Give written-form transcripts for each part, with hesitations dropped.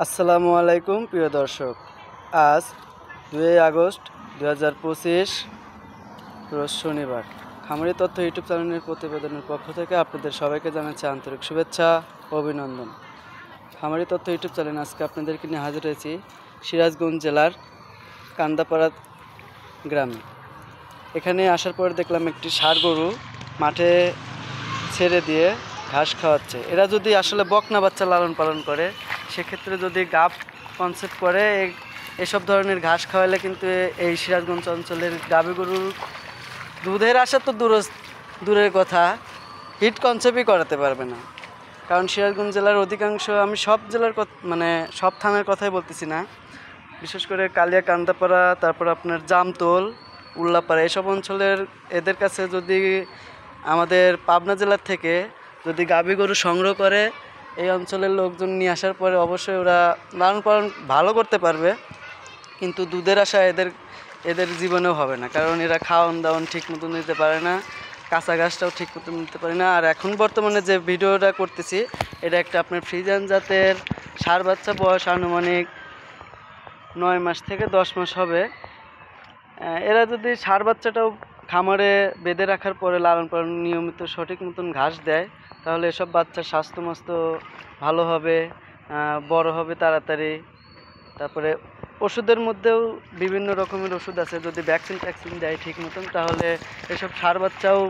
আসসালামু আলাইকুম প্রিয় দর্শক। আজ 2 আগস্ট 2025 রোজ শনিবার। খামারি তথ্য ইউটিউব চ্যানেলের প্রতিবেদনের পক্ষ থেকে আপনাদের সবাইকে জানাচ্ছি আন্তরিক শুভেচ্ছা ও অভিনন্দন। খামারি তথ্য ইউটিউব চ্যানেল আজকে আপনাদেরকে নিয়ে হাজির হয়েছি সিরাজগঞ্জ জেলার কান্দাপাড়া গ্রামে। এখানে আসার পর দেখলাম একটি ষাঁড় গরু মাঠে ছেড়ে দিয়ে ঘাস খাওয়াচ্ছে। এরা যদি আসলে বকনা বাচ্চা লালন পালন করে, সেক্ষেত্রে যদি গাব কনসেপ্ট করে এসব ধরনের ঘাস খাওয়ালে কিন্তু এই সিরাজগঞ্জ অঞ্চলের গাভী গরুর দুধের আশা তো দূরের কথা, হিট কনসেপ্টই করাতে পারবে না। কারণ সিরাজগঞ্জ জেলার অধিকাংশ, আমি সব জেলার মানে সব থানার কথাই বলতেছি না, বিশেষ করে কালিয়া, কান্দাপাড়া, তারপর আপনার জামতল, উল্লাপাড়া, এসব অঞ্চলের এদের কাছে যদি আমাদের পাবনা জেলার থেকে যদি গাভী গরু সংগ্রহ করে, এই অঞ্চলের লোকজন নিয়ে আসার পরে অবশ্যই ওরা লালন পালন ভালো করতে পারবে, কিন্তু দুধের আশা এদের জীবনেও হবে না। কারণ এরা খাওয়ান দাওয়ান ঠিক মতন দিতে পারে না, কাঁচা ঘাসটাও ঠিক মতন দিতে পারে না। আর এখন বর্তমানে যে ভিডিওটা করতেছি, এটা একটা আপনার ফ্রিজিয়ান জাতের ষাঁড় বাচ্চা, বয়স আনুমানিক 9 মাস থেকে 10 মাস হবে। এরা যদি ষাঁড় বাচ্চাটাও খামারে বেঁধে রাখার পরে লালন পালন নিয়মিত সঠিক মতন ঘাস দেয়, তাহলে এসব বাচ্চার স্বাস্থ্য মস্ত ভালো হবে, বড় হবে তাড়াতাড়ি। তারপরে ওষুধের মধ্যেও বিভিন্ন রকমের ওষুধ আছে, যদি ভ্যাকসিন দেয় ঠিক মতন, তাহলে এসব ষাঁড় বাচ্চাও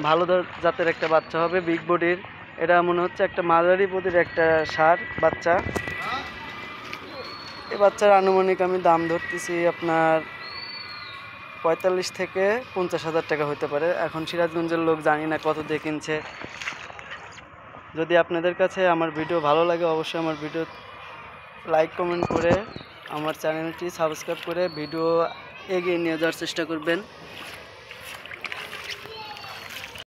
ভালো জাতের একটা বাচ্চা হবে, বিগ বডির। এটা মনে হচ্ছে একটা মাঝারি বডির একটা ষাঁড় বাচ্চা। এই বাচ্চার আনুমানিক আমি দাম ধরতেছি আপনার 45 থেকে 50 হাজার টাকা হতে পারে। এখন সিরাজগঞ্জের লোক জানি না কত দিয়ে কিনছে। যদি আপনাদের কাছে আমার ভিডিও ভালো লাগে, অবশ্যই আমার ভিডিও লাইক কমেন্ট করে আমার চ্যানেলটি সাবস্ক্রাইব করে ভিডিও এগিয়ে নিয়ে যাওয়ার চেষ্টা করবেন।